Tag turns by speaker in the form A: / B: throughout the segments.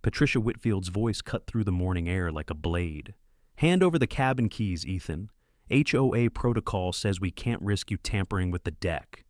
A: Patricia Whitfield's voice cut through the morning air like a blade. "Hand over the cabin keys, Ethan. HOA protocol says we can't risk you tampering with the deck."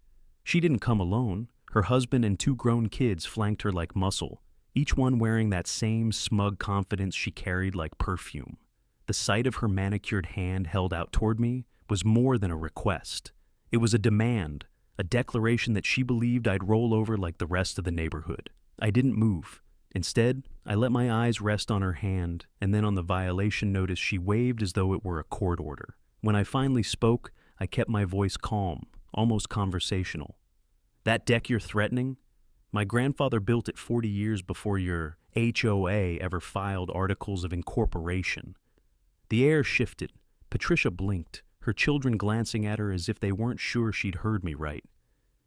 A: She didn't come alone. Her husband and two grown kids flanked her like muscle, each one wearing that same smug confidence she carried like perfume. The sight of her manicured hand held out toward me was more than a request. It was a demand, a declaration that she believed I'd roll over like the rest of the neighborhood. I didn't move. Instead, I let my eyes rest on her hand and then on the violation notice she waved as though it were a court order. When I finally spoke, I kept my voice calm, almost conversational. "That deck you're threatening? My grandfather built it 40 years before your HOA ever filed articles of incorporation." The air shifted. Patricia blinked, her children glancing at her as if they weren't sure she'd heard me right.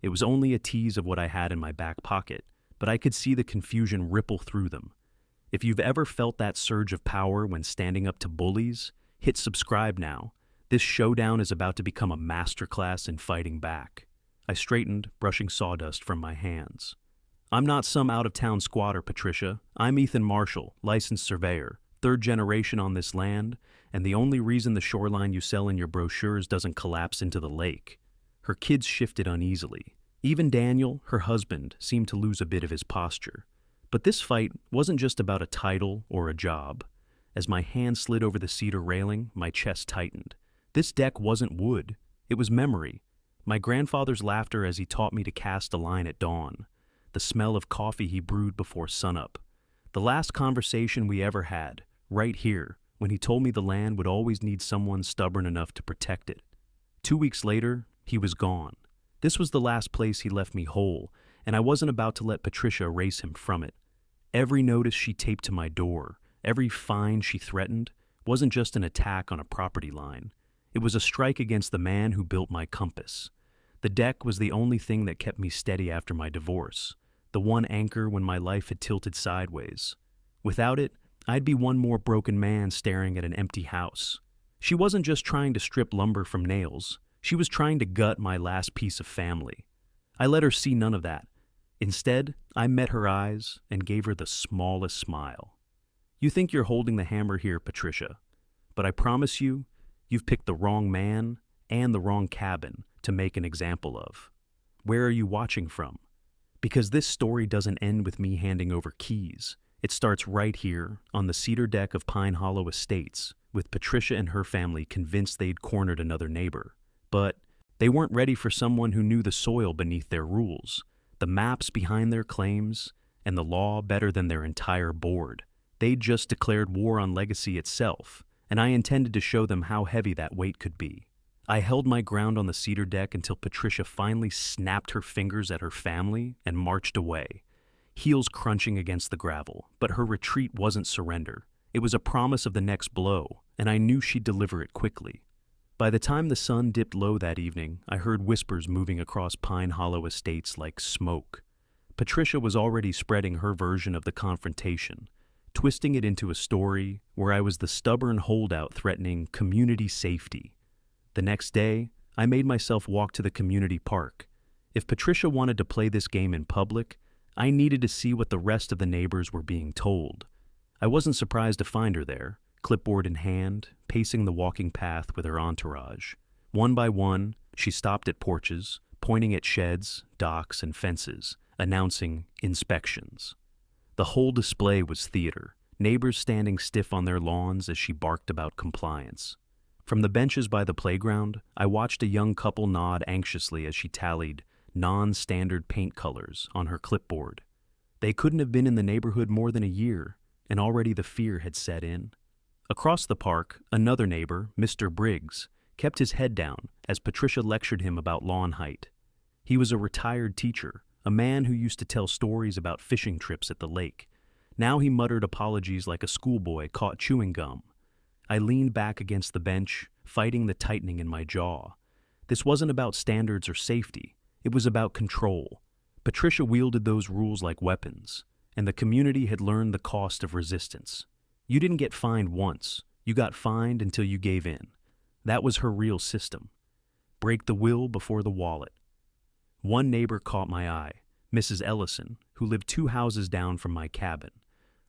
A: It was only a tease of what I had in my back pocket, but I could see the confusion ripple through them. If you've ever felt that surge of power when standing up to bullies, hit subscribe now. This showdown is about to become a masterclass in fighting back. I straightened, brushing sawdust from my hands. "I'm not some out-of-town squatter, Patricia. I'm Ethan Marshall, licensed surveyor, third generation on this land, and the only reason the shoreline you sell in your brochures doesn't collapse into the lake." Her kids shifted uneasily. Even Daniel, her husband, seemed to lose a bit of his posture. But this fight wasn't just about a title or a job. As my hand slid over the cedar railing, my chest tightened. This deck wasn't wood. It was memory. My grandfather's laughter as he taught me to cast a line at dawn. The smell of coffee he brewed before sunup. The last conversation we ever had, right here, when he told me the land would always need someone stubborn enough to protect it. 2 weeks later, he was gone. This was the last place he left me whole, and I wasn't about to let Patricia erase him from it. Every notice she taped to my door, every fine she threatened, wasn't just an attack on a property line. It was a strike against the man who built my compass. The deck was the only thing that kept me steady after my divorce, the one anchor when my life had tilted sideways. Without it, I'd be one more broken man staring at an empty house. She wasn't just trying to strip lumber from nails. She was trying to gut my last piece of family. I let her see none of that. Instead, I met her eyes and gave her the smallest smile. "You think you're holding the hammer here, Patricia, but I promise you, you've picked the wrong man and the wrong cabin to make an example of. Where are you watching from? Because this story doesn't end with me handing over keys. It starts right here on the cedar deck of Pine Hollow Estates, with Patricia and her family convinced they'd cornered another neighbor. But they weren't ready for someone who knew the soil beneath their rules, the maps behind their claims, and the law better than their entire board. They'd just declared war on legacy itself, and I intended to show them how heavy that weight could be. I held my ground on the cedar deck until Patricia finally snapped her fingers at her family and marched away, heels crunching against the gravel. But her retreat wasn't surrender. It was a promise of the next blow, and I knew she'd deliver it quickly. By the time the sun dipped low that evening, I heard whispers moving across Pine Hollow Estates like smoke. Patricia was already spreading her version of the confrontation, twisting it into a story where I was the stubborn holdout threatening community safety. The next day, I made myself walk to the community park. If Patricia wanted to play this game in public, I needed to see what the rest of the neighbors were being told. I wasn't surprised to find her there, clipboard in hand, pacing the walking path with her entourage. One by one, she stopped at porches, pointing at sheds, docks, and fences, announcing inspections. The whole display was theater, neighbors standing stiff on their lawns as she barked about compliance. From the benches by the playground, I watched a young couple nod anxiously as she tallied non-standard paint colors on her clipboard. They couldn't have been in the neighborhood more than a year, and already the fear had set in. Across the park, another neighbor, Mr. Briggs, kept his head down as Patricia lectured him about lawn height. He was a retired teacher, a man who used to tell stories about fishing trips at the lake. Now he muttered apologies like a schoolboy caught chewing gum. I leaned back against the bench, fighting the tightening in my jaw. This wasn't about standards or safety. It was about control. Patricia wielded those rules like weapons, and the community had learned the cost of resistance. You didn't get fined once. You got fined until you gave in. That was her real system. Break the will before the wallet. One neighbor caught my eye, Mrs. Ellison, who lived 2 houses down from my cabin.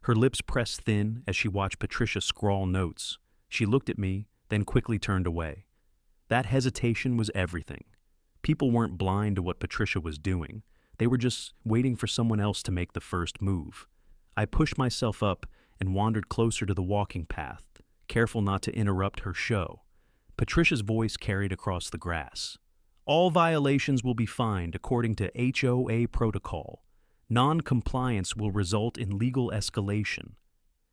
A: Her lips pressed thin as she watched Patricia scrawl notes. She looked at me, then quickly turned away. That hesitation was everything. People weren't blind to what Patricia was doing. They were just waiting for someone else to make the first move. I pushed myself up and wandered closer to the walking path, careful not to interrupt her show. Patricia's voice carried across the grass. All violations will be fined according to HOA protocol. Non-compliance will result in legal escalation.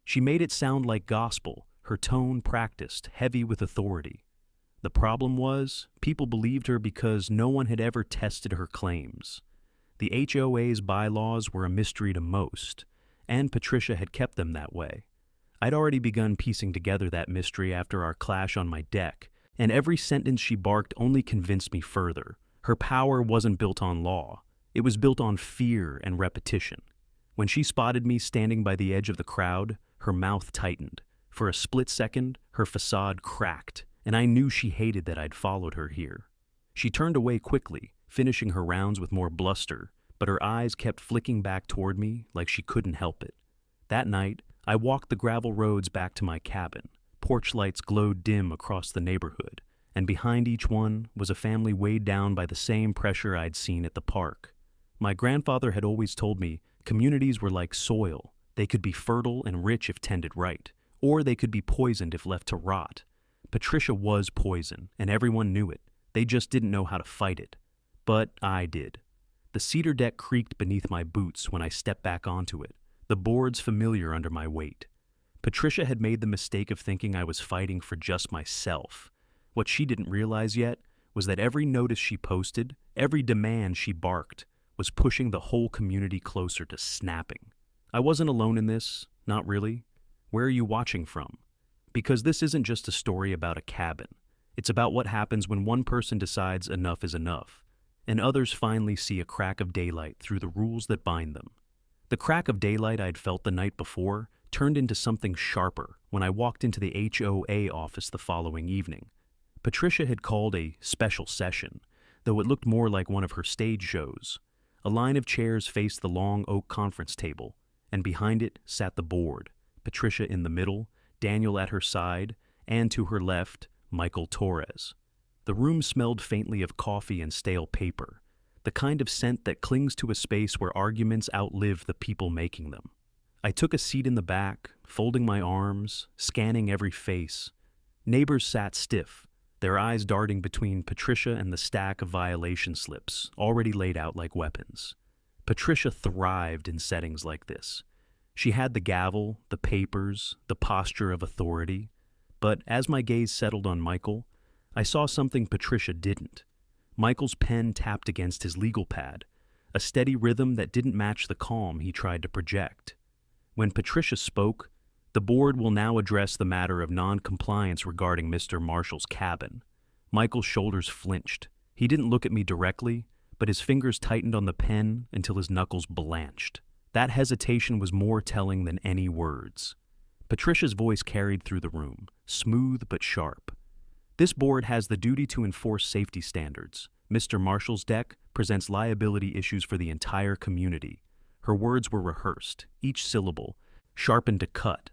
A: She made it sound like gospel, her tone practiced, heavy with authority. The problem was, people believed her because no one had ever tested her claims. The HOA's bylaws were a mystery to most, and Patricia had kept them that way. I'd already begun piecing together that mystery after our clash on my deck, and every sentence she barked only convinced me further. Her power wasn't built on law. It was built on fear and repetition. When she spotted me standing by the edge of the crowd, her mouth tightened. For a split second, her facade cracked, and I knew she hated that I'd followed her here. She turned away quickly, finishing her rounds with more bluster, but her eyes kept flicking back toward me like she couldn't help it. That night, I walked the gravel roads back to my cabin. Porch lights glowed dim across the neighborhood, and behind each one was a family weighed down by the same pressure I'd seen at the park. My grandfather had always told me communities were like soil. They could be fertile and rich if tended right, or they could be poisoned if left to rot. Patricia was poison, and everyone knew it. They just didn't know how to fight it. But I did. The cedar deck creaked beneath my boots when I stepped back onto it, the boards familiar under my weight. Patricia had made the mistake of thinking I was fighting for just myself. What she didn't realize yet was that every notice she posted, every demand she barked, was pushing the whole community closer to snapping. I wasn't alone in this, not really. Where are you watching from? Because this isn't just a story about a cabin. It's about what happens when one person decides enough is enough, and others finally see a crack of daylight through the rules that bind them. The crack of daylight I'd felt the night before turned into something sharper when I walked into the HOA office the following evening. Patricia had called a special session, though it looked more like one of her stage shows. A line of chairs faced the long oak conference table, and behind it sat the board, Patricia in the middle, Daniel at her side, and to her left, Michael Torres. The room smelled faintly of coffee and stale paper, the kind of scent that clings to a space where arguments outlive the people making them. I took a seat in the back, folding my arms, scanning every face. Neighbors sat stiff, their eyes darting between Patricia and the stack of violation slips, already laid out like weapons. Patricia thrived in settings like this. She had the gavel, the papers, the posture of authority. But as my gaze settled on Michael, I saw something Patricia didn't. Michael's pen tapped against his legal pad, a steady rhythm that didn't match the calm he tried to project. When Patricia spoke, the board will now address the matter of non-compliance regarding Mr. Marshall's cabin. Michael's shoulders flinched. He didn't look at me directly, but his fingers tightened on the pen until his knuckles blanched. That hesitation was more telling than any words. Patricia's voice carried through the room, smooth but sharp. This board has the duty to enforce safety standards. Mr. Marshall's deck presents liability issues for the entire community. Her words were rehearsed, each syllable, sharpened to cut.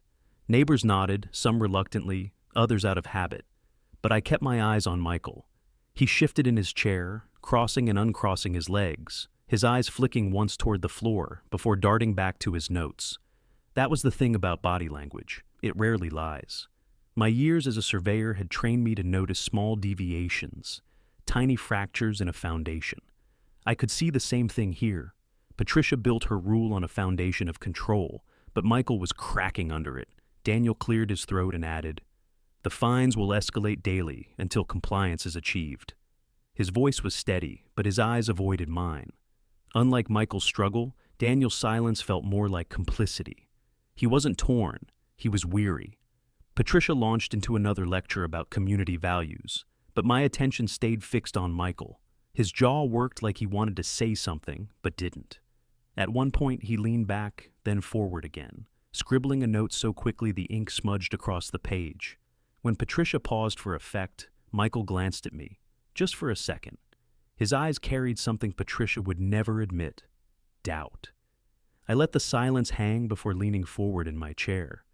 A: Neighbors nodded, some reluctantly, others out of habit. But I kept my eyes on Michael. He shifted in his chair, crossing and uncrossing his legs, his eyes flicking once toward the floor before darting back to his notes. That was the thing about body language. It rarely lies. My years as a surveyor had trained me to notice small deviations, tiny fractures in a foundation. I could see the same thing here. Patricia built her rule on a foundation of control, but Michael was cracking under it. Daniel cleared his throat and added, "The fines will escalate daily until compliance is achieved." His voice was steady, but his eyes avoided mine. Unlike Michael's struggle, Daniel's silence felt more like complicity. He wasn't torn, he was weary. Patricia launched into another lecture about community values, but my attention stayed fixed on Michael. His jaw worked like he wanted to say something, but didn't. At one point, he leaned back, then forward again, scribbling a note so quickly the ink smudged across the page. When Patricia paused for effect, Michael glanced at me, just for a second. His eyes carried something Patricia would never admit: doubt. I let the silence hang before leaning forward in my chair.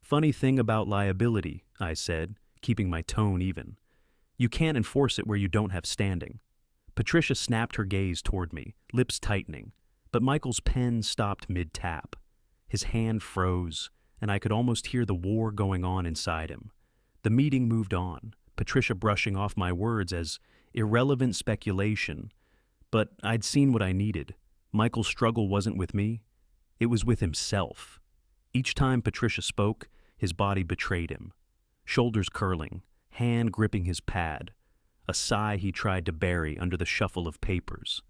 A: "Funny thing about liability," I said, keeping my tone even. "You can't enforce it where you don't have standing." Patricia snapped her gaze toward me, lips tightening, but Michael's pen stopped mid-tap. His hand froze, and I could almost hear the war going on inside him. The meeting moved on, Patricia brushing off my words as irrelevant speculation, but I'd seen what I needed. Michael's struggle wasn't with me, it was with himself. Each time Patricia spoke, his body betrayed him. Shoulders curling, hand gripping his pad, a sigh he tried to bury under the shuffle of papers.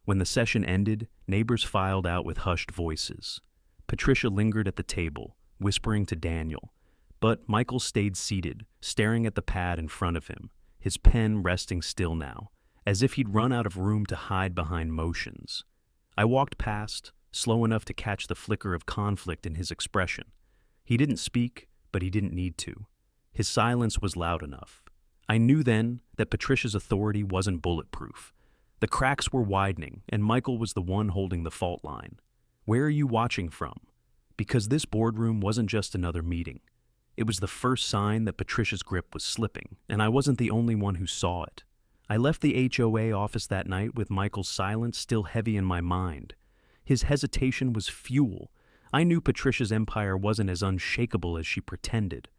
A: When the session ended, neighbors filed out with hushed voices. Patricia lingered at the table, whispering to Daniel, but Michael stayed seated, staring at the pad in front of him, his pen resting still now, as if he'd run out of room to hide behind motions. I walked past, slow enough to catch the flicker of conflict in his expression. He didn't speak, but he didn't need to. His silence was loud enough. I knew then that Patricia's authority wasn't bulletproof. The cracks were widening, and Michael was the one holding the fault line. "Where are you watching from?" Because this boardroom wasn't just another meeting. It was the first sign that Patricia's grip was slipping, and I wasn't the only one who saw it. I left the HOA office that night with Michael's silence still heavy in my mind. His hesitation was fuel. I knew Patricia's empire wasn't as unshakable as she pretended.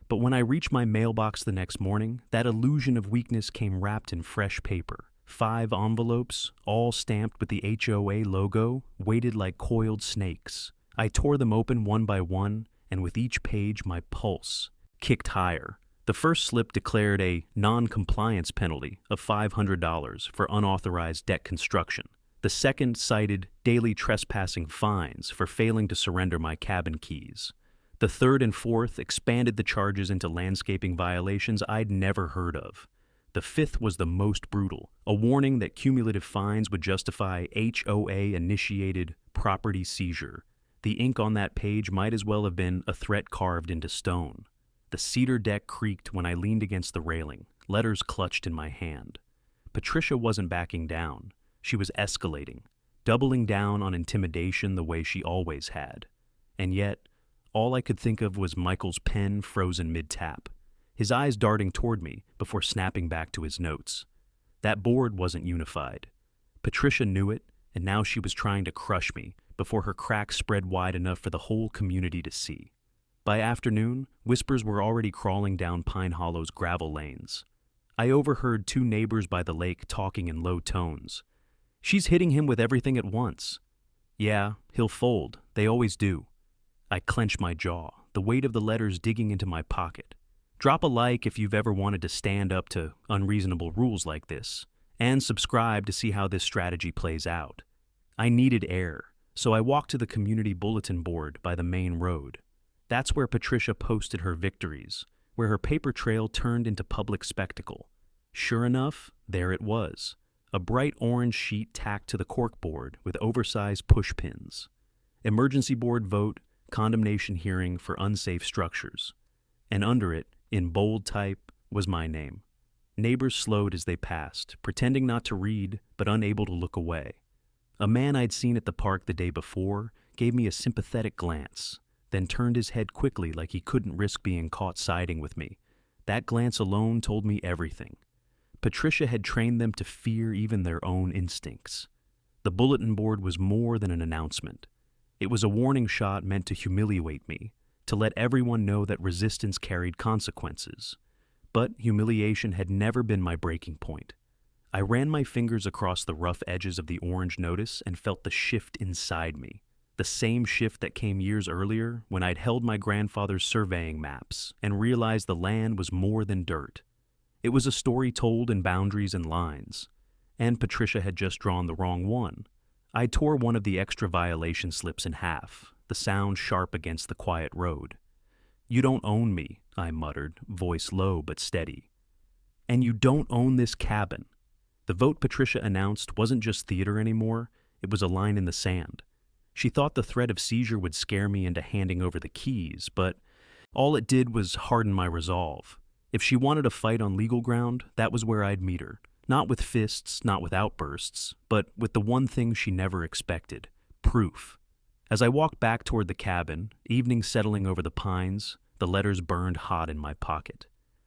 A: But when I reached my mailbox the next morning, that illusion of weakness came wrapped in fresh paper. 5 envelopes, all stamped with the HOA logo, waited like coiled snakes. I tore them open one by one, and with each page my pulse kicked higher. The first slip declared a non-compliance penalty of $500 for unauthorized deck construction. The second cited daily trespassing fines for failing to surrender my cabin keys. The third and fourth expanded the charges into landscaping violations I'd never heard of. The fifth was the most brutal, a warning that cumulative fines would justify HOA-initiated property seizure. The ink on that page might as well have been a threat carved into stone. The cedar deck creaked when I leaned against the railing, letters clutched in my hand. Patricia wasn't backing down. She was escalating, doubling down on intimidation the way she always had. And yet, all I could think of was Michael's pen frozen mid-tap, his eyes darting toward me before snapping back to his notes. That board wasn't unified. Patricia knew it, and now she was trying to crush me before her cracks spread wide enough for the whole community to see. By afternoon, whispers were already crawling down Pine Hollow's gravel lanes. I overheard 2 neighbors by the lake talking in low tones. "She's hitting him with everything at once." "Yeah, he'll fold. They always do." I clenched my jaw, the weight of the letters digging into my pocket. Drop a like if you've ever wanted to stand up to unreasonable rules like this, and subscribe to see how this strategy plays out. I needed air, so I walked to the community bulletin board by the main road. That's where Patricia posted her victories, where her paper trail turned into public spectacle. Sure enough, there it was, a bright orange sheet tacked to the corkboard with oversized pushpins. Emergency board vote, condemnation hearing for unsafe structures. And under it, in bold type, was my name. Neighbors slowed as they passed, pretending not to read, but unable to look away. A man I'd seen at the park the day before gave me a sympathetic glance, then turned his head quickly like he couldn't risk being caught siding with me. That glance alone told me everything. Patricia had trained them to fear even their own instincts. The bulletin board was more than an announcement. It was a warning shot meant to humiliate me, to let everyone know that resistance carried consequences. But humiliation had never been my breaking point. I ran my fingers across the rough edges of the orange notice and felt the shift inside me. The same shift that came years earlier when I'd held my grandfather's surveying maps and realized the land was more than dirt. It was a story told in boundaries and lines. And Patricia had just drawn the wrong one. I tore one of the extra violation slips in half, the sound sharp against the quiet road. "You don't own me," I muttered, voice low but steady. "And you don't own this cabin." The vote Patricia announced wasn't just theater anymore, it was a line in the sand. She thought the threat of seizure would scare me into handing over the keys, but all it did was harden my resolve. If she wanted a fight on legal ground, that was where I'd meet her. Not with fists, not with outbursts, but with the one thing she never expected: proof. As I walked back toward the cabin, evening settling over the pines, the letters burned hot in my pocket.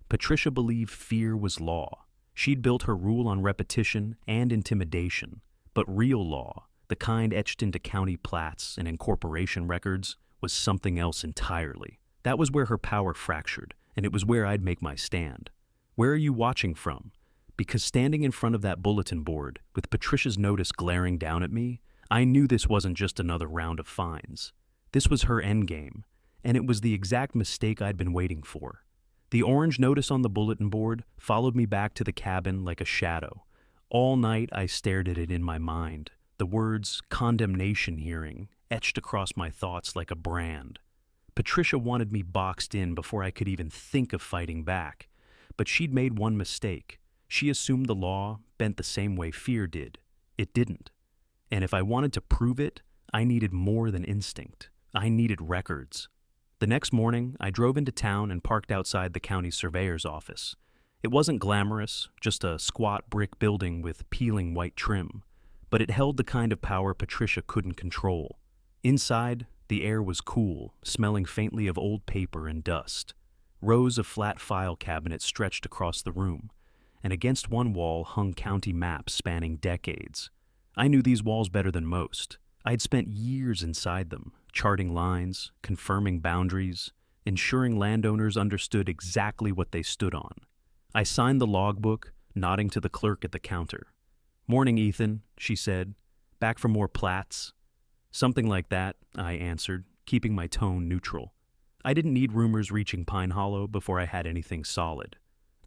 A: Patricia believed fear was law. She'd built her rule on repetition and intimidation. But real law, the kind etched into county plats and incorporation records, was something else entirely. That was where her power fractured, and it was where I'd make my stand. Where are you watching from? Because standing in front of that bulletin board, with Patricia's notice glaring down at me, I knew this wasn't just another round of fines. This was her endgame, and it was the exact mistake I'd been waiting for. The orange notice on the bulletin board followed me back to the cabin like a shadow. All night I stared at it in my mind, the words condemnation hearing etched across my thoughts like a brand. Patricia wanted me boxed in before I could even think of fighting back, but she'd made one mistake. She assumed the law bent the same way fear did. It didn't. And if I wanted to prove it, I needed more than instinct. I needed records. The next morning, I drove into town and parked outside the county surveyor's office. It wasn't glamorous, just a squat brick building with peeling white trim, but it held the kind of power Patricia couldn't control. Inside, the air was cool, smelling faintly of old paper and dust. Rows of flat file cabinets stretched across the room, and against one wall hung county maps spanning decades. I knew these walls better than most. I'd spent years inside them, charting lines, confirming boundaries, ensuring landowners understood exactly what they stood on. I signed the logbook, nodding to the clerk at the counter. "Morning, Ethan," she said. "Back for more plats?" "Something like that," I answered, keeping my tone neutral. I didn't need rumors reaching Pine Hollow before I had anything solid.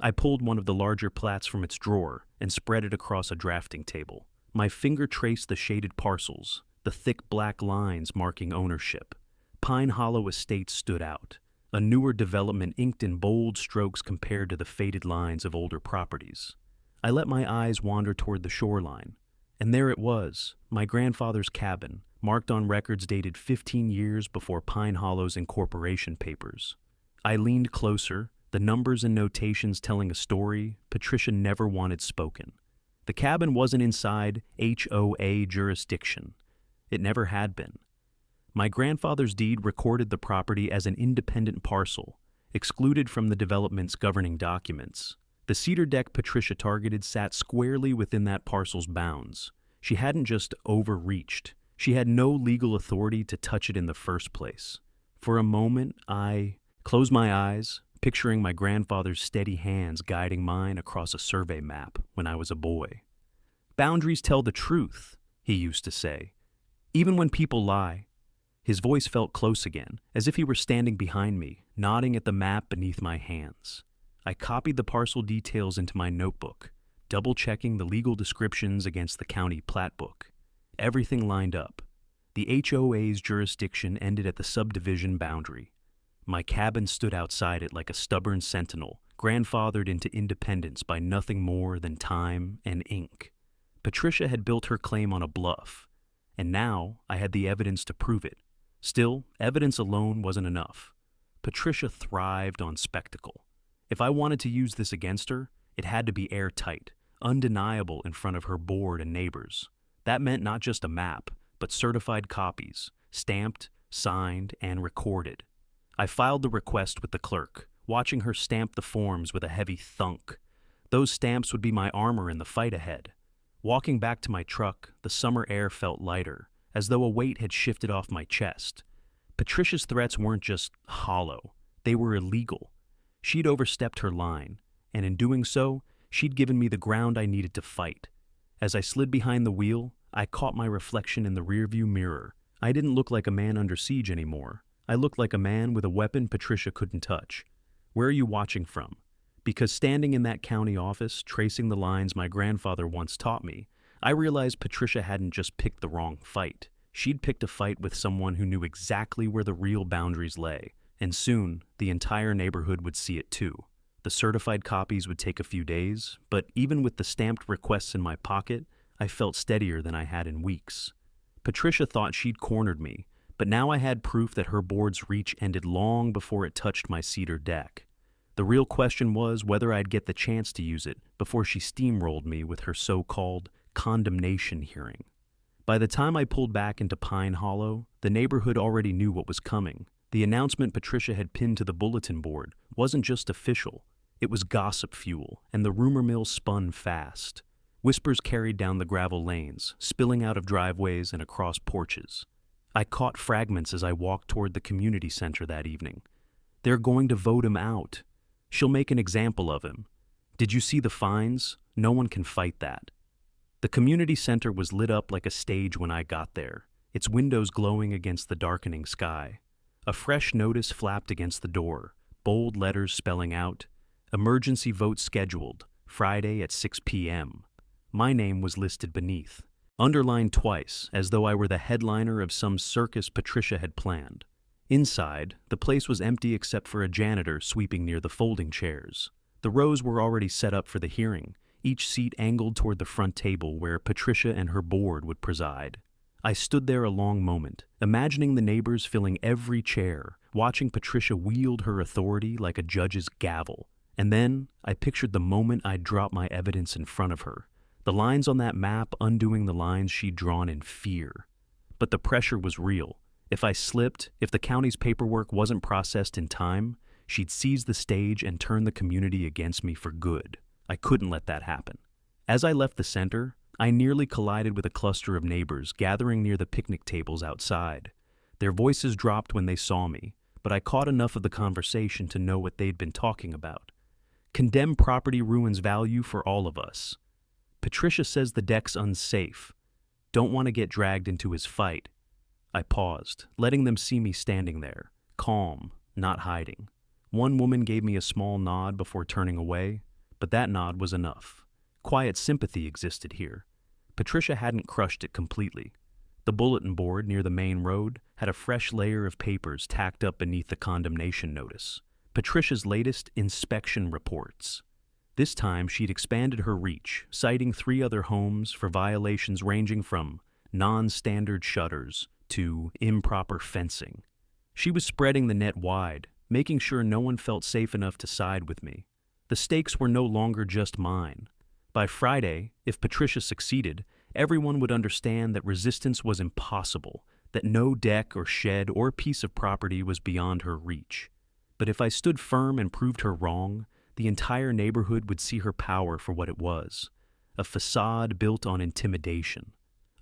A: I pulled one of the larger plats from its drawer and spread it across a drafting table. My finger traced the shaded parcels, the thick black lines marking ownership. Pine Hollow Estate stood out, a newer development inked in bold strokes compared to the faded lines of older properties. I let my eyes wander toward the shoreline, and there it was, my grandfather's cabin, marked on records dated 15 years before Pine Hollow's incorporation papers. I leaned closer, the numbers and notations telling a story Patricia never wanted spoken. The cabin wasn't inside HOA jurisdiction. It never had been. My grandfather's deed recorded the property as an independent parcel, excluded from the development's governing documents. The cedar deck Patricia targeted sat squarely within that parcel's bounds. She hadn't just overreached. She had no legal authority to touch it in the first place. For a moment, I closed my eyes, picturing my grandfather's steady hands guiding mine across a survey map when I was a boy. "Boundaries tell the truth," he used to say. "Even when people lie." His voice felt close again, as if he were standing behind me, nodding at the map beneath my hands. I copied the parcel details into my notebook, double-checking the legal descriptions against the county plat book. Everything lined up. The HOA's jurisdiction ended at the subdivision boundary. My cabin stood outside it like a stubborn sentinel, grandfathered into independence by nothing more than time and ink. Patricia had built her claim on a bluff, and now I had the evidence to prove it. Still, evidence alone wasn't enough. Patricia thrived on spectacle. If I wanted to use this against her, it had to be airtight, undeniable in front of her board and neighbors. That meant not just a map, but certified copies, stamped, signed, and recorded. I filed the request with the clerk, watching her stamp the forms with a heavy thunk. Those stamps would be my armor in the fight ahead. Walking back to my truck, the summer air felt lighter, as though a weight had shifted off my chest. Patricia's threats weren't just hollow, they were illegal. She'd overstepped her line, and in doing so, she'd given me the ground I needed to fight. As I slid behind the wheel, I caught my reflection in the rearview mirror. I didn't look like a man under siege anymore. I looked like a man with a weapon Patricia couldn't touch. "Where are you watching from?" Because standing in that county office, tracing the lines my grandfather once taught me, I realized Patricia hadn't just picked the wrong fight. She'd picked a fight with someone who knew exactly where the real boundaries lay, and soon the entire neighborhood would see it too. The certified copies would take a few days, but even with the stamped requests in my pocket, I felt steadier than I had in weeks. Patricia thought she'd cornered me, but now I had proof that her board's reach ended long before it touched my cedar deck. The real question was whether I'd get the chance to use it before she steamrolled me with her so-called condemnation hearing. By the time I pulled back into Pine Hollow, the neighborhood already knew what was coming. The announcement Patricia had pinned to the bulletin board wasn't just official, it was gossip fuel, and the rumor mill spun fast. Whispers carried down the gravel lanes, spilling out of driveways and across porches. I caught fragments as I walked toward the community center that evening. They're going to vote him out. She'll make an example of him. Did you see the fines? No one can fight that. The community center was lit up like a stage when I got there, its windows glowing against the darkening sky. A fresh notice flapped against the door, bold letters spelling out, "Emergency vote scheduled, Friday at 6 p.m." My name was listed beneath, underlined twice as though I were the headliner of some circus Patricia had planned. Inside, the place was empty except for a janitor sweeping near the folding chairs. The rows were already set up for the hearing, each seat angled toward the front table where Patricia and her board would preside. I stood there a long moment, imagining the neighbors filling every chair, watching Patricia wield her authority like a judge's gavel. And then I pictured the moment I'd drop my evidence in front of her, the lines on that map undoing the lines she'd drawn in fear. But the pressure was real. If I slipped, if the county's paperwork wasn't processed in time, she'd seize the stage and turn the community against me for good. I couldn't let that happen. As I left the center, I nearly collided with a cluster of neighbors gathering near the picnic tables outside. Their voices dropped when they saw me, but I caught enough of the conversation to know what they'd been talking about. Condemned property ruins value for all of us. Patricia says the deck's unsafe. Don't want to get dragged into his fight. I paused, letting them see me standing there, calm, not hiding. One woman gave me a small nod before turning away, but that nod was enough. Quiet sympathy existed here. Patricia hadn't crushed it completely. The bulletin board near the main road had a fresh layer of papers tacked up beneath the condemnation notice. Patricia's latest inspection reports. This time she'd expanded her reach, citing 3 other homes for violations ranging from non-standard shutters to improper fencing. She was spreading the net wide, making sure no one felt safe enough to side with me. The stakes were no longer just mine. By Friday, if Patricia succeeded, everyone would understand that resistance was impossible, that no deck or shed or piece of property was beyond her reach. But if I stood firm and proved her wrong, the entire neighborhood would see her power for what it was, a facade built on intimidation.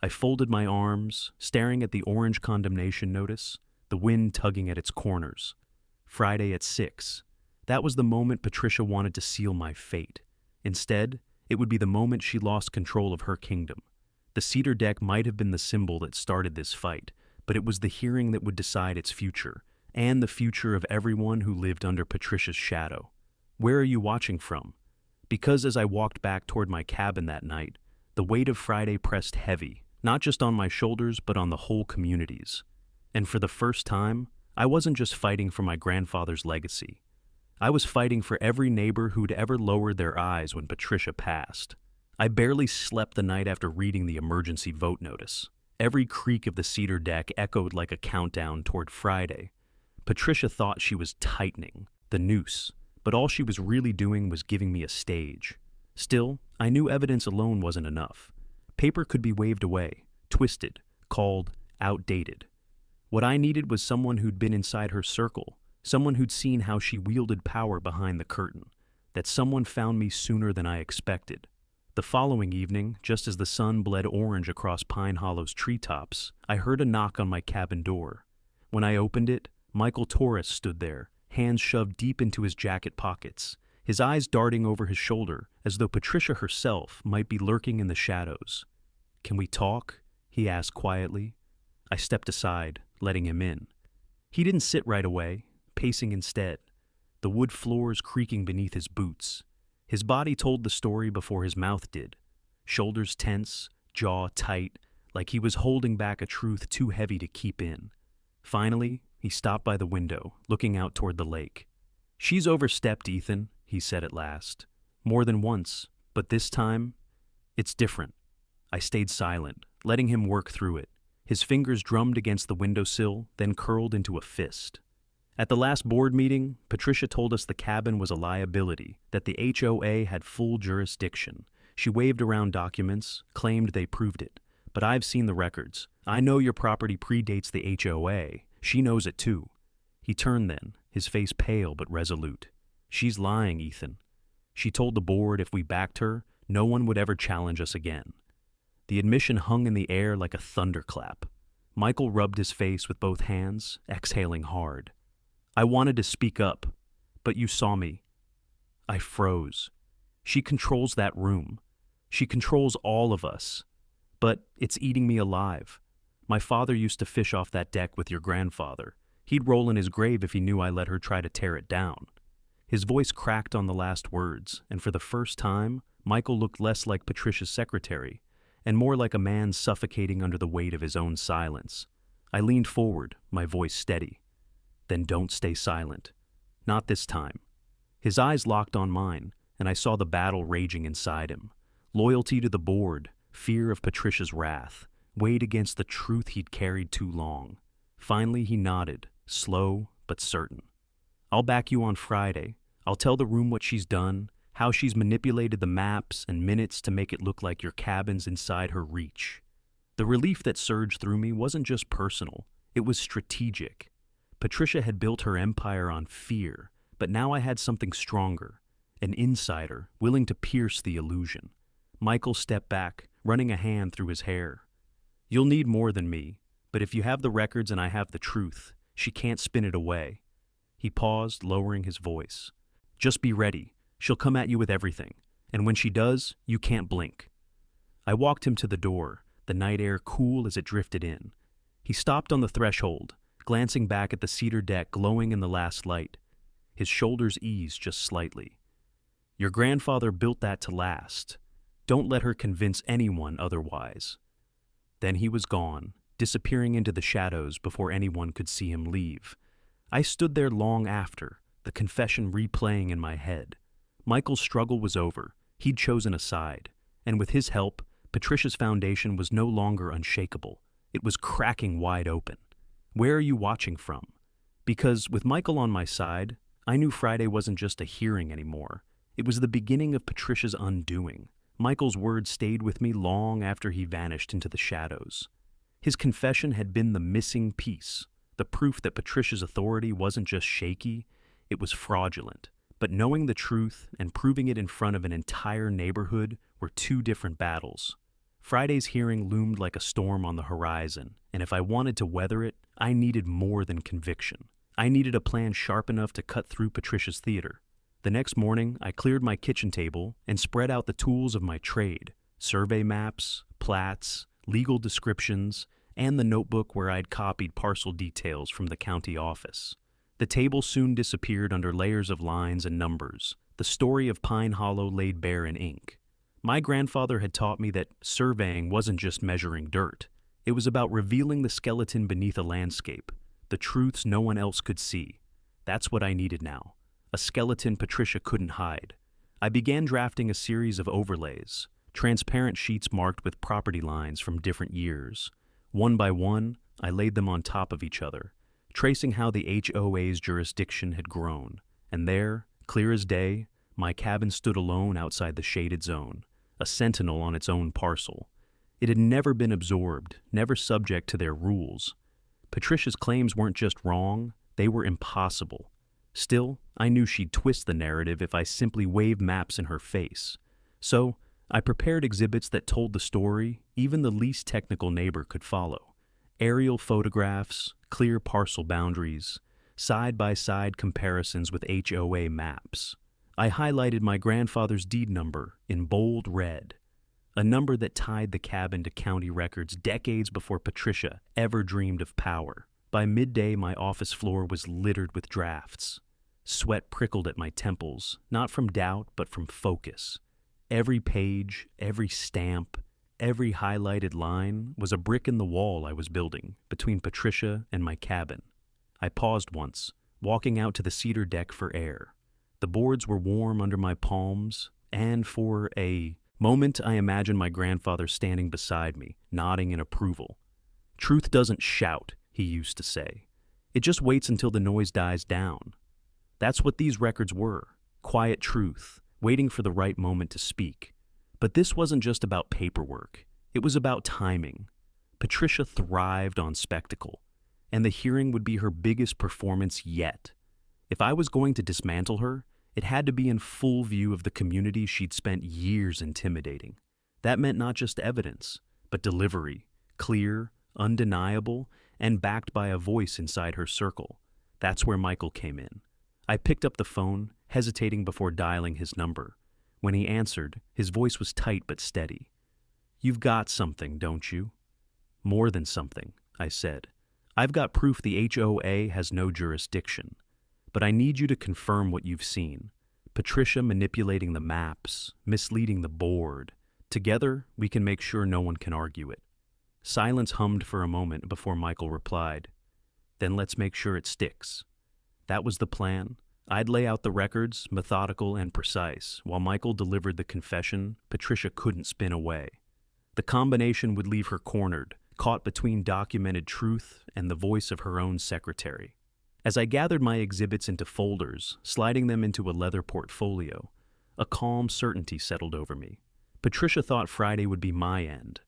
A: I folded my arms, staring at the orange condemnation notice, the wind tugging at its corners. Friday at 6. That was the moment Patricia wanted to seal my fate. Instead, it would be the moment she lost control of her kingdom. The cedar deck might have been the symbol that started this fight, but it was the hearing that would decide its future, and the future of everyone who lived under Patricia's shadow. Where are you watching from? Because as I walked back toward my cabin that night, the weight of Friday pressed heavy, not just on my shoulders, but on the whole community's. And for the first time, I wasn't just fighting for my grandfather's legacy. I was fighting for every neighbor who'd ever lowered their eyes when Patricia passed. I barely slept the night after reading the emergency vote notice. Every creak of the cedar deck echoed like a countdown toward Friday. Patricia thought she was tightening the noose, but all she was really doing was giving me a stage. Still, I knew evidence alone wasn't enough. Paper could be waved away, twisted, called outdated. What I needed was someone who'd been inside her circle, someone who'd seen how she wielded power behind the curtain. That someone found me sooner than I expected. The following evening, just as the sun bled orange across Pine Hollow's treetops, I heard a knock on my cabin door. When I opened it, Michael Torres stood there, hands shoved deep into his jacket pockets, his eyes darting over his shoulder as though Patricia herself might be lurking in the shadows. "Can we talk?" he asked quietly. I stepped aside, letting him in. He didn't sit right away, pacing instead, the wood floors creaking beneath his boots. His body told the story before his mouth did, shoulders tense, jaw tight, like he was holding back a truth too heavy to keep in. Finally, he stopped by the window, looking out toward the lake. "She's overstepped, Ethan," he said at last. "More than once, but this time, it's different." I stayed silent, letting him work through it. His fingers drummed against the windowsill, then curled into a fist. At the last board meeting, Patricia told us the cabin was a liability, that the HOA had full jurisdiction. She waved around documents, claimed they proved it. but I've seen the records. I know your property predates the HOA. She knows it too." He turned then, his face pale but resolute. "She's lying, Ethan. She told the board if we backed her, no one would ever challenge us again." The admission hung in the air like a thunderclap. Michael rubbed his face with both hands, exhaling hard. "I wanted to speak up, but you saw me." I froze. She controls that room. She controls all of us. But it's eating me alive. My father used to fish off that deck with your grandfather. He'd roll in his grave if he knew I let her try to tear it down. His voice cracked on the last words, and for the first time, Michael looked less like Patricia's secretary and more like a man suffocating under the weight of his own silence. I leaned forward, my voice steady. "Then don't stay silent. Not this time." His eyes locked on mine, and I saw the battle raging inside him. Loyalty to the board, fear of Patricia's wrath, weighed against the truth he'd carried too long. Finally, he nodded, slow but certain. "I'll back you on Friday. I'll tell the room what she's done, how she's manipulated the maps and minutes to make it look like your cabin's inside her reach." The relief that surged through me wasn't just personal, it was strategic. Patricia had built her empire on fear, but now I had something stronger, an insider willing to pierce the illusion. Michael stepped back, running a hand through his hair. "You'll need more than me, but if you have the records and I have the truth, she can't spin it away." He paused, lowering his voice. "Just be ready. She'll come at you with everything, and when she does, you can't blink." I walked him to the door, the night air cool as it drifted in. He stopped on the threshold, glancing back at the cedar deck glowing in the last light. His shoulders eased just slightly. "Your grandfather built that to last. Don't let her convince anyone otherwise." Then he was gone, disappearing into the shadows before anyone could see him leave. I stood there long after, the confession replaying in my head. Michael's struggle was over. He'd chosen a side, and with his help, Patricia's foundation was no longer unshakable. It was cracking wide open. Where are you watching from? Because with Michael on my side, I knew Friday wasn't just a hearing anymore. It was the beginning of Patricia's undoing. Michael's words stayed with me long after he vanished into the shadows. His confession had been the missing piece, the proof that Patricia's authority wasn't just shaky, it was fraudulent. But knowing the truth and proving it in front of an entire neighborhood were two different battles. Friday's hearing loomed like a storm on the horizon, and if I wanted to weather it, I needed more than conviction. I needed a plan sharp enough to cut through Patricia's theater. The next morning, I cleared my kitchen table and spread out the tools of my trade: survey maps, plats, legal descriptions, and the notebook where I'd copied parcel details from the county office. The table soon disappeared under layers of lines and numbers, the story of Pine Hollow laid bare in ink. My grandfather had taught me that surveying wasn't just measuring dirt. It was about revealing the skeleton beneath a landscape, the truths no one else could see. That's what I needed now, a skeleton Patricia couldn't hide. I began drafting a series of overlays, transparent sheets marked with property lines from different years. One by one, I laid them on top of each other, tracing how the HOA's jurisdiction had grown. And there, clear as day, my cabin stood alone outside the shaded zone, a sentinel on its own parcel. It had never been absorbed, never subject to their rules. Patricia's claims weren't just wrong, they were impossible. Still, I knew she'd twist the narrative if I simply waved maps in her face. So, I prepared exhibits that told the story even the least technical neighbor could follow. Aerial photographs, clear parcel boundaries, side-by-side comparisons with HOA maps. I highlighted my grandfather's deed number in bold red, a number that tied the cabin to county records decades before Patricia ever dreamed of power. By midday, my office floor was littered with drafts. Sweat prickled at my temples, not from doubt, but from focus. Every page, every stamp, every highlighted line was a brick in the wall I was building between Patricia and my cabin. I paused once, walking out to the cedar deck for air. The boards were warm under my palms, and for a moment I imagined my grandfather standing beside me, nodding in approval. "Truth doesn't shout," he used to say. "It just waits until the noise dies down." That's what these records were, quiet truth, waiting for the right moment to speak. But this wasn't just about paperwork. It was about timing. Patricia thrived on spectacle, and the hearing would be her biggest performance yet. If I was going to dismantle her, it had to be in full view of the community she'd spent years intimidating. That meant not just evidence, but delivery, clear, undeniable, and backed by a voice inside her circle. That's where Michael came in. I picked up the phone, hesitating before dialing his number. When he answered, his voice was tight but steady. "You've got something, don't you?" "More than something," I said. "I've got proof the HOA has no jurisdiction. But I need you to confirm what you've seen. Patricia manipulating the maps, misleading the board. Together, we can make sure no one can argue it." Silence hummed for a moment before Michael replied, "Then let's make sure it sticks." That was the plan. I'd lay out the records, methodical and precise, while Michael delivered the confession Patricia couldn't spin away. The combination would leave her cornered, caught between documented truth and the voice of her own secretary. As I gathered my exhibits into folders, sliding them into a leather portfolio, a calm certainty settled over me. Patricia thought Friday would be my end,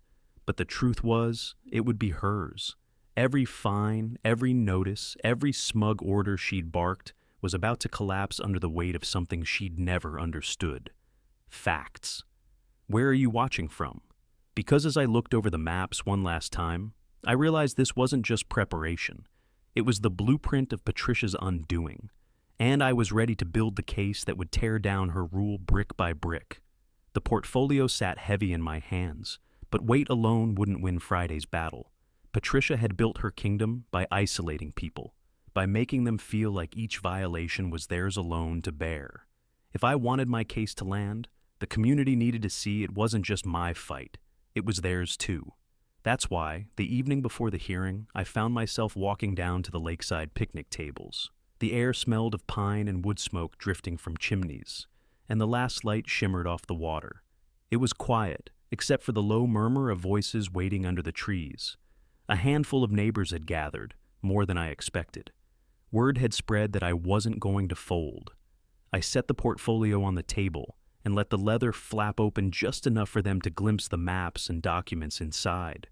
A: but the truth was, it would be hers. Every fine, every notice, every smug order she'd barked was about to collapse under the weight of something she'd never understood. Facts. Where are you watching from? Because as I looked over the maps one last time, I realized this wasn't just preparation. It was the blueprint of Patricia's undoing, and I was ready to build the case that would tear down her rule brick by brick. The portfolio sat heavy in my hands, but weight alone wouldn't win Friday's battle. Patricia had built her kingdom by isolating people, by making them feel like each violation was theirs alone to bear. If I wanted my case to land, the community needed to see it wasn't just my fight, it was theirs too. That's why, the evening before the hearing, I found myself walking down to the lakeside picnic tables. The air smelled of pine and wood smoke drifting from chimneys, and the last light shimmered off the water. It was quiet, except for the low murmur of voices waiting under the trees. A handful of neighbors had gathered, more than I expected. Word had spread that I wasn't going to fold. I set the portfolio on the table and let the leather flap open just enough for them to glimpse the maps and documents inside.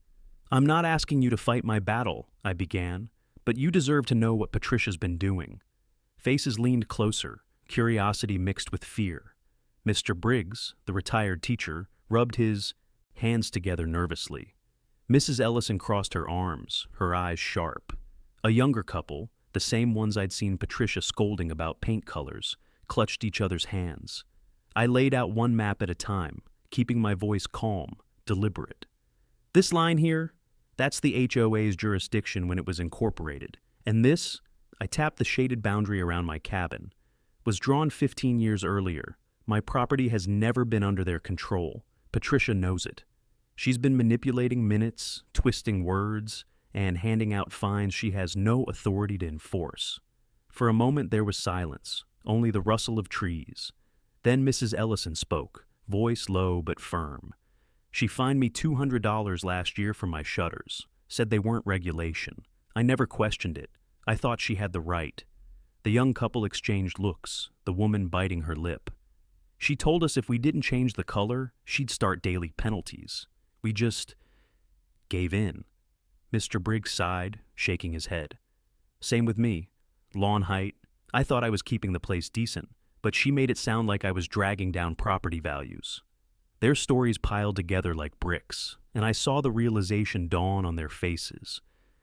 A: "I'm not asking you to fight my battle," I began, "but you deserve to know what Patricia's been doing." Faces leaned closer, curiosity mixed with fear. Mr. Briggs, the retired teacher, rubbed his hands together nervously. Mrs. Ellison crossed her arms, her eyes sharp. A younger couple, the same ones I'd seen Patricia scolding about paint colors, clutched each other's hands. I laid out one map at a time, keeping my voice calm, deliberate. "This line here, that's the HOA's jurisdiction when it was incorporated. And this," I tapped the shaded boundary around my cabin, "was drawn 15 years earlier. My property has never been under their control. Patricia knows it. She's been manipulating minutes, twisting words, and handing out fines she has no authority to enforce." For a moment there was silence, only the rustle of trees. Then Mrs. Ellison spoke, voice low but firm. "She fined me $200 last year for my shutters, said they weren't regulation. I never questioned it. I thought she had the right." The young couple exchanged looks, the woman biting her lip. "She told us if we didn't change the color, she'd start daily penalties. We just gave in." Mr. Briggs sighed, shaking his head. "Same with me. Lawn height. I thought I was keeping the place decent, but she made it sound like I was dragging down property values." Their stories piled together like bricks, and I saw the realization dawn on their faces.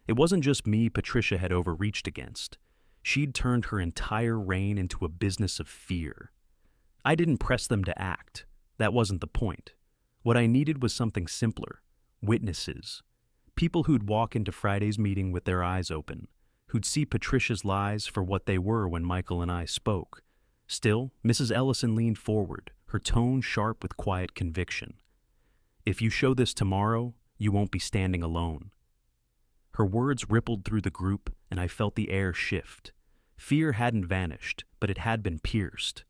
A: It wasn't just me Patricia had overreached against. She'd turned her entire reign into a business of fear. I didn't press them to act. That wasn't the point. What I needed was something simpler. Witnesses. People who'd walk into Friday's meeting with their eyes open, who'd see Patricia's lies for what they were when Michael and I spoke. Still, Mrs. Ellison leaned forward, her tone sharp with quiet conviction. "If you show this tomorrow, you won't be standing alone." Her words rippled through the group, and I felt the air shift. Fear hadn't vanished, but it had been pierced.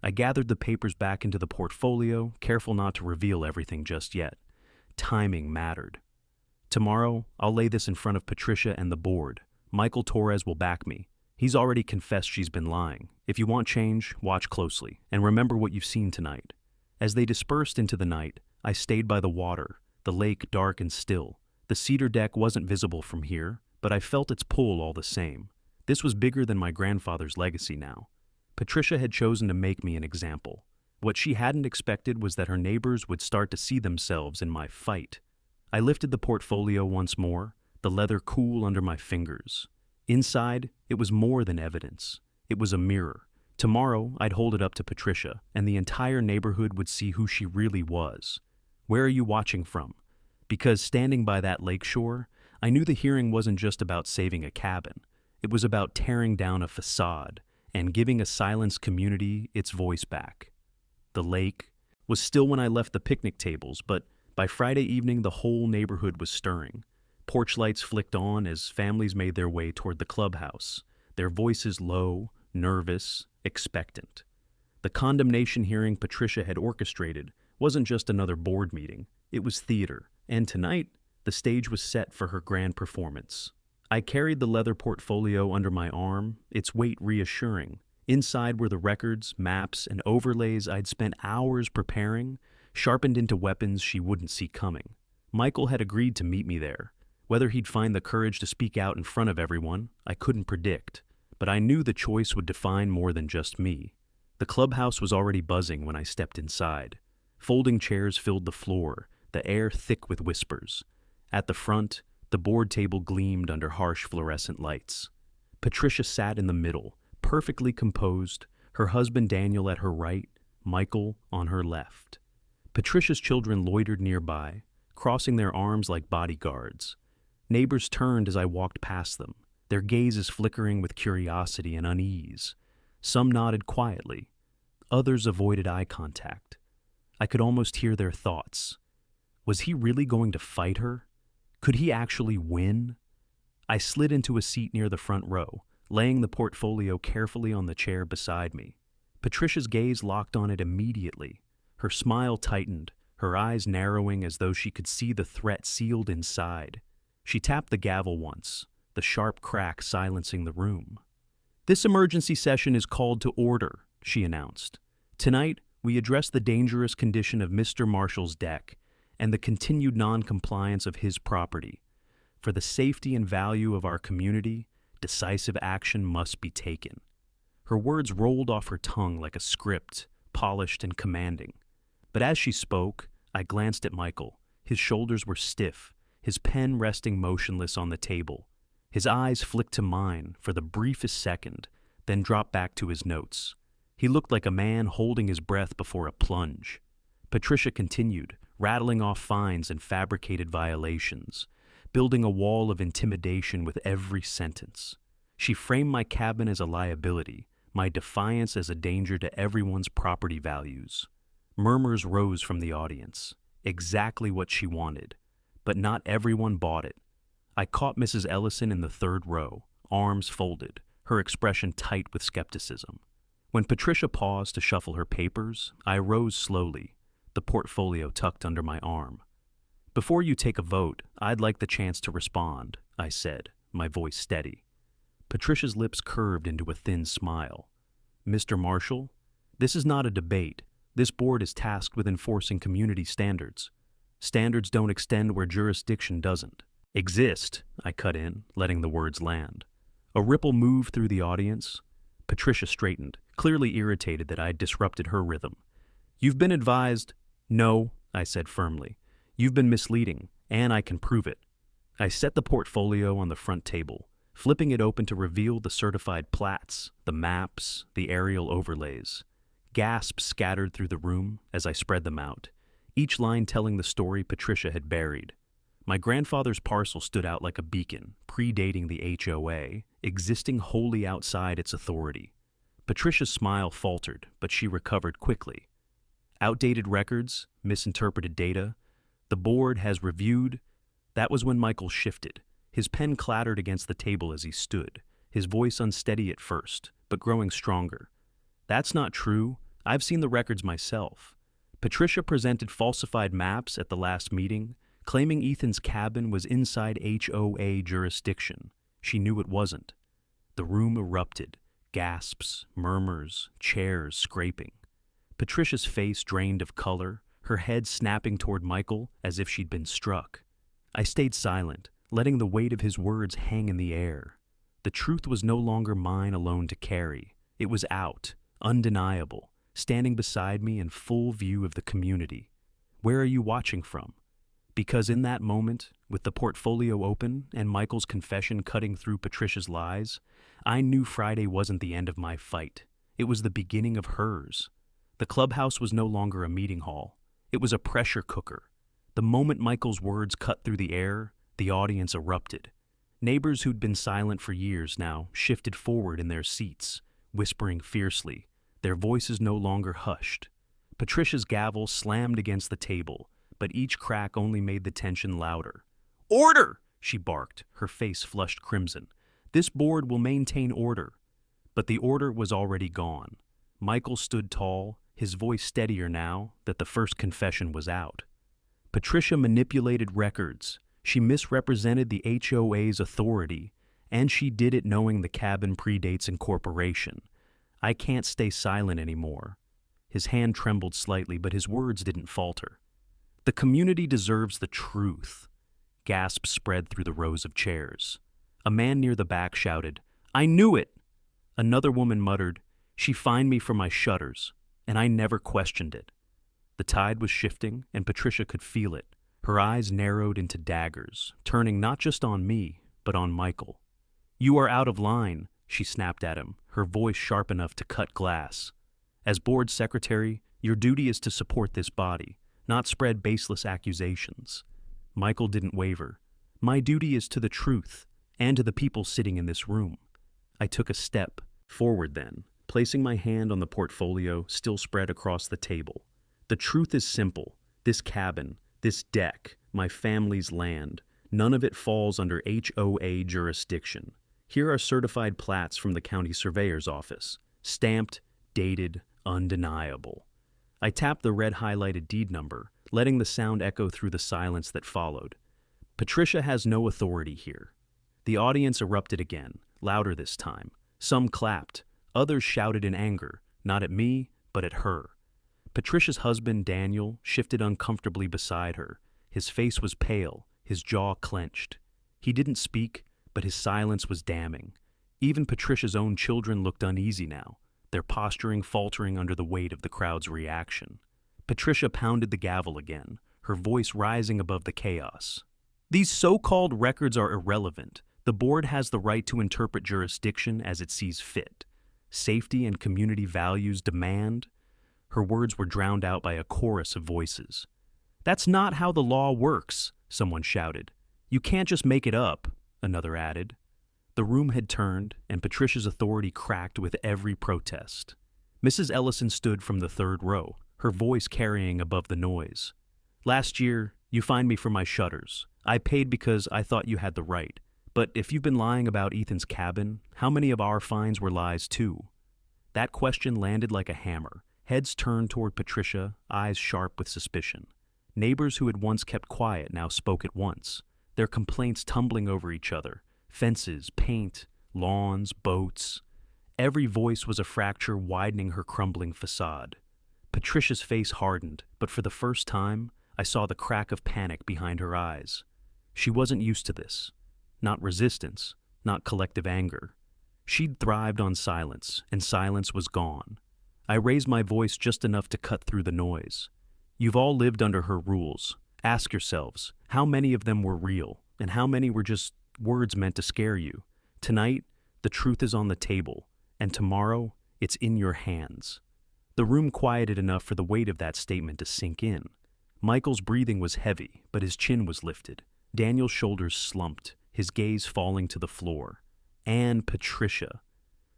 A: I gathered the papers back into the portfolio, careful not to reveal everything just yet. Timing mattered. "Tomorrow, I'll lay this in front of Patricia and the board. Michael Torres will back me. He's already confessed she's been lying. If you want change, watch closely, and remember what you've seen tonight." As they dispersed into the night, I stayed by the water, the lake dark and still. The cedar deck wasn't visible from here, but I felt its pull all the same. This was bigger than my grandfather's legacy now. Patricia had chosen to make me an example. What she hadn't expected was that her neighbors would start to see themselves in my fight. I lifted the portfolio once more, the leather cool under my fingers. Inside, it was more than evidence. It was a mirror. Tomorrow, I'd hold it up to Patricia, and the entire neighborhood would see who she really was. Where are you watching from? Because standing by that lakeshore, I knew the hearing wasn't just about saving a cabin. It was about tearing down a facade and giving a silenced community its voice back. The lake was still when I left the picnic tables, but by Friday evening the whole neighborhood was stirring. Porch lights flicked on as families made their way toward the clubhouse, their voices low, nervous, expectant. The condemnation hearing Patricia had orchestrated wasn't just another board meeting, it was theater, and tonight the stage was set for her grand performance. I carried the leather portfolio under my arm, its weight reassuring. Inside were the records, maps, and overlays I'd spent hours preparing, sharpened into weapons she wouldn't see coming. Michael had agreed to meet me there. Whether he'd find the courage to speak out in front of everyone, I couldn't predict, but I knew the choice would define more than just me. The clubhouse was already buzzing when I stepped inside. Folding chairs filled the floor, the air thick with whispers. At the front, the board table gleamed under harsh fluorescent lights. Patricia sat in the middle, perfectly composed, her husband Daniel at her right, Michael on her left. Patricia's children loitered nearby, crossing their arms like bodyguards. Neighbors turned as I walked past them, their gazes flickering with curiosity and unease. Some nodded quietly. Others avoided eye contact. I could almost hear their thoughts. Was he really going to fight her? Could he actually win? I slid into a seat near the front row, laying the portfolio carefully on the chair beside me. Patricia's gaze locked on it immediately. Her smile tightened, her eyes narrowing as though she could see the threat sealed inside. She tapped the gavel once, the sharp crack silencing the room. "This emergency session is called to order," she announced. "Tonight, we address the dangerous condition of Mr. Marshall's deck and the continued non-compliance of his property. For the safety and value of our community, decisive action must be taken." Her words rolled off her tongue like a script, polished and commanding. But as she spoke, I glanced at Michael. His shoulders were stiff, his pen resting motionless on the table. His eyes flicked to mine for the briefest second, then dropped back to his notes. He looked like a man holding his breath before a plunge. Patricia continued, rattling off fines and fabricated violations, building a wall of intimidation with every sentence. She framed my cabin as a liability, my defiance as a danger to everyone's property values. Murmurs rose from the audience. Exactly what she wanted. But not everyone bought it. I caught Mrs. Ellison in the third row, arms folded, her expression tight with skepticism. When Patricia paused to shuffle her papers, I rose slowly, the portfolio tucked under my arm. "Before you take a vote, I'd like the chance to respond," I said, my voice steady. Patricia's lips curved into a thin smile. "Mr. Marshall, this is not a debate. This board is tasked with enforcing community standards. Standards don't extend where jurisdiction doesn't." "Exist," I cut in, letting the words land. A ripple moved through the audience. Patricia straightened, clearly irritated that I had disrupted her rhythm. "You've been advised—" "No," I said firmly. "You've been misleading, and I can prove it." I set the portfolio on the front table, flipping it open to reveal the certified plats, the maps, the aerial overlays. Gasps scattered through the room as I spread them out, each line telling the story Patricia had buried. My grandfather's parcel stood out like a beacon, predating the HOA, existing wholly outside its authority. Patricia's smile faltered, but she recovered quickly. "Outdated records, misinterpreted data. The board has reviewed." That was when Michael shifted. His pen clattered against the table as he stood, his voice unsteady at first, but growing stronger. "That's not true. I've seen the records myself. Patricia presented falsified maps at the last meeting, claiming Ethan's cabin was inside HOA jurisdiction. She knew it wasn't." The room erupted, gasps, murmurs, chairs scraping. Patricia's face drained of color, her head snapping toward Michael as if she'd been struck. I stayed silent, letting the weight of his words hang in the air. The truth was no longer mine alone to carry. It was out, undeniable, standing beside me in full view of the community. Where are you watching from? Because in that moment, with the portfolio open and Michael's confession cutting through Patricia's lies, I knew Friday wasn't the end of my fight. It was the beginning of hers. The clubhouse was no longer a meeting hall. It was a pressure cooker. The moment Michael's words cut through the air, the audience erupted. Neighbors who'd been silent for years now shifted forward in their seats, whispering fiercely, their voices no longer hushed. Patricia's gavel slammed against the table, but each crack only made the tension louder. "Order!" she barked, her face flushed crimson. "This board will maintain order." But the order was already gone. Michael stood tall, his voice steadier now that the first confession was out. Patricia manipulated records. She misrepresented the HOA's authority, and she did it knowing the cabin predates incorporation. I can't stay silent anymore. His hand trembled slightly, but his words didn't falter. The community deserves the truth. Gasps spread through the rows of chairs. A man near the back shouted, "I knew it!" Another woman muttered, "She fined me for my shutters," and I never questioned it. The tide was shifting, and Patricia could feel it. Her eyes narrowed into daggers, turning not just on me, but on Michael. "You are out of line," she snapped at him, her voice sharp enough to cut glass. "As board secretary, your duty is to support this body, not spread baseless accusations." Michael didn't waver. "My duty is to the truth, and to the people sitting in this room." I took a step forward then, placing my hand on the portfolio still spread across the table. "The truth is simple. This cabin, this deck, my family's land, none of it falls under HOA jurisdiction. Here are certified plats from the county surveyor's office, stamped, dated, undeniable." I tapped the red highlighted deed number, letting the sound echo through the silence that followed. "Patricia has no authority here." The audience erupted again, louder this time. Some clapped, others shouted in anger, not at me, but at her. Patricia's husband, Daniel, shifted uncomfortably beside her. His face was pale, his jaw clenched. He didn't speak, but his silence was damning. Even Patricia's own children looked uneasy now, their posturing faltering under the weight of the crowd's reaction. Patricia pounded the gavel again, her voice rising above the chaos. "These so-called records are irrelevant. The board has the right to interpret jurisdiction as it sees fit. Safety and community values demand." Her words were drowned out by a chorus of voices. "That's not how the law works," someone shouted. "You can't just make it up," another added. The room had turned, and Patricia's authority cracked with every protest. Mrs. Ellison stood from the third row, her voice carrying above the noise. "Last year, you fined me for my shutters. I paid because I thought you had the right. But if you've been lying about Ethan's cabin, how many of our fines were lies too?" That question landed like a hammer. Heads turned toward Patricia, eyes sharp with suspicion. Neighbors who had once kept quiet now spoke at once, their complaints tumbling over each other. Fences, paint, lawns, boats. Every voice was a fracture widening her crumbling facade. Patricia's face hardened, but for the first time, I saw the crack of panic behind her eyes. She wasn't used to this. Not resistance, not collective anger. She'd thrived on silence, and silence was gone. I raised my voice just enough to cut through the noise. "You've all lived under her rules. Ask yourselves, how many of them were real, and how many were just words meant to scare you? Tonight, the truth is on the table, and tomorrow, it's in your hands." The room quieted enough for the weight of that statement to sink in. Michael's breathing was heavy, but his chin was lifted. Daniel's shoulders slumped, his gaze falling to the floor. And Patricia.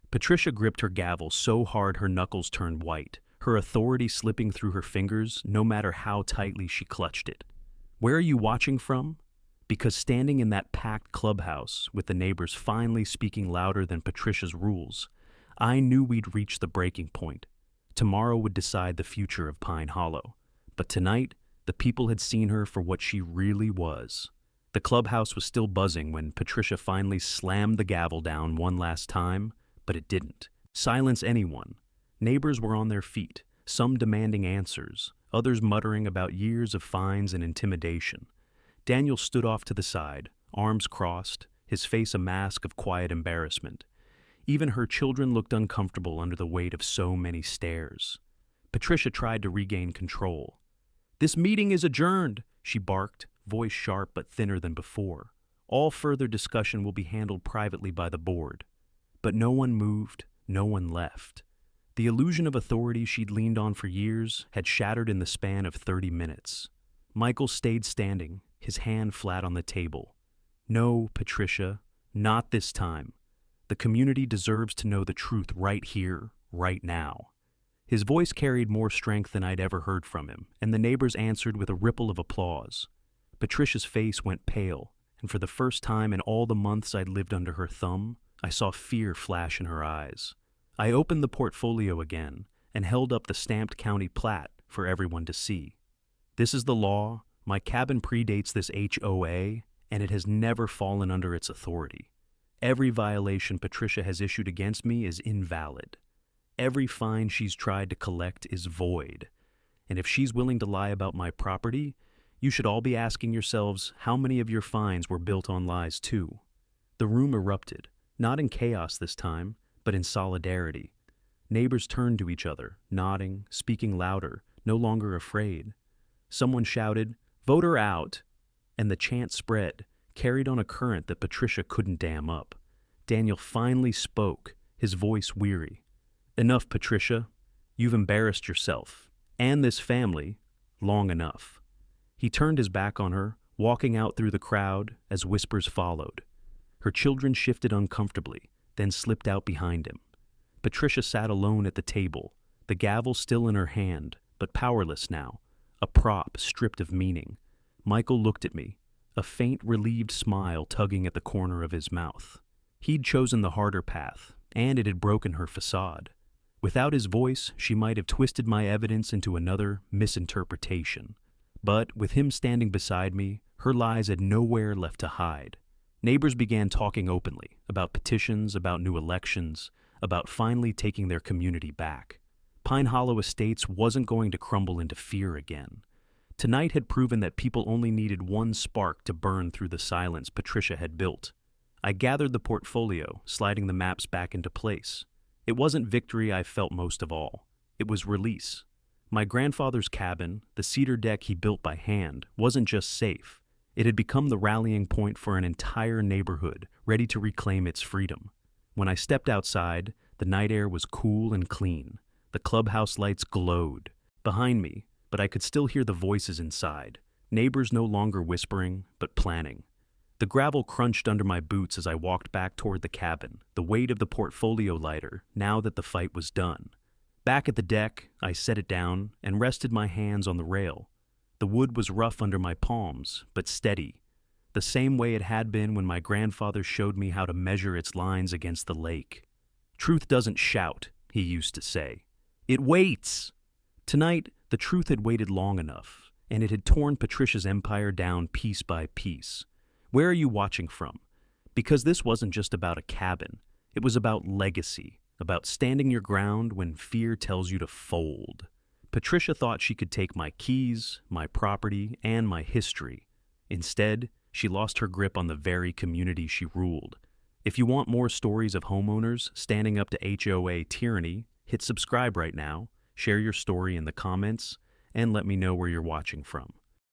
A: Patricia gripped her gavel so hard her knuckles turned white, her authority slipping through her fingers no matter how tightly she clutched it. "Where are you watching from?" Because standing in that packed clubhouse, with the neighbors finally speaking louder than Patricia's rules, I knew we'd reached the breaking point. Tomorrow would decide the future of Pine Hollow. But tonight, the people had seen her for what she really was. The clubhouse was still buzzing when Patricia finally slammed the gavel down one last time, but it didn't silence anyone. Neighbors were on their feet, some demanding answers, others muttering about years of fines and intimidation. Daniel stood off to the side, arms crossed, his face a mask of quiet embarrassment. Even her children looked uncomfortable under the weight of so many stares. Patricia tried to regain control. "This meeting is adjourned," she barked, voice sharp but thinner than before. "All further discussion will be handled privately by the board." But no one moved, no one left. The illusion of authority she'd leaned on for years had shattered in the span of 30 minutes. Michael stayed standing, his hand flat on the table. "No, Patricia, not this time. The community deserves to know the truth right here, right now." His voice carried more strength than I'd ever heard from him, and the neighbors answered with a ripple of applause. Patricia's face went pale, and for the first time in all the months I'd lived under her thumb, I saw fear flash in her eyes. I opened the portfolio again and held up the stamped county plat for everyone to see. "This is the law. My cabin predates this HOA, and it has never fallen under its authority. Every violation Patricia has issued against me is invalid. Every fine she's tried to collect is void. And if she's willing to lie about my property, you should all be asking yourselves how many of your fines were built on lies too." The room erupted, not in chaos this time, but in solidarity. Neighbors turned to each other, nodding, speaking louder, no longer afraid. Someone shouted, "Vote her out!" And the chant spread, carried on a current that Patricia couldn't dam up. Daniel finally spoke, his voice weary. "Enough, Patricia. You've embarrassed yourself, and this family, long enough." He turned his back on her, walking out through the crowd as whispers followed. Her children shifted uncomfortably, then slipped out behind him. Patricia sat alone at the table, the gavel still in her hand, but powerless now, a prop stripped of meaning. Michael looked at me, a faint, relieved smile tugging at the corner of his mouth. He'd chosen the harder path, and it had broken her facade. Without his voice, she might have twisted my evidence into another misinterpretation. But with him standing beside me, her lies had nowhere left to hide. Neighbors began talking openly about petitions, about new elections, about finally taking their community back. Pine Hollow Estates wasn't going to crumble into fear again. Tonight had proven that people only needed one spark to burn through the silence Patricia had built. I gathered the portfolio, sliding the maps back into place. It wasn't victory I felt most of all. It was release. My grandfather's cabin, the cedar deck he built by hand, wasn't just safe. It had become the rallying point for an entire neighborhood, ready to reclaim its freedom. When I stepped outside, the night air was cool and clean. The clubhouse lights glowed behind me, but I could still hear the voices inside. Neighbors no longer whispering, but planning. The gravel crunched under my boots as I walked back toward the cabin, the weight of the portfolio lighter now that the fight was done. Back at the deck, I set it down and rested my hands on the rail. The wood was rough under my palms, but steady, the same way it had been when my grandfather showed me how to measure its lines against the lake. "Truth doesn't shout," he used to say. "It waits." Tonight, the truth had waited long enough, and it had torn Patricia's empire down piece by piece. Where are you watching from? Because this wasn't just about a cabin. It was about legacy, about standing your ground when fear tells you to fold. Patricia thought she could take my keys, my property, and my history. Instead, she lost her grip on the very community she ruled. If you want more stories of homeowners standing up to HOA tyranny, hit subscribe right now, share your story in the comments, and let me know where you're watching from.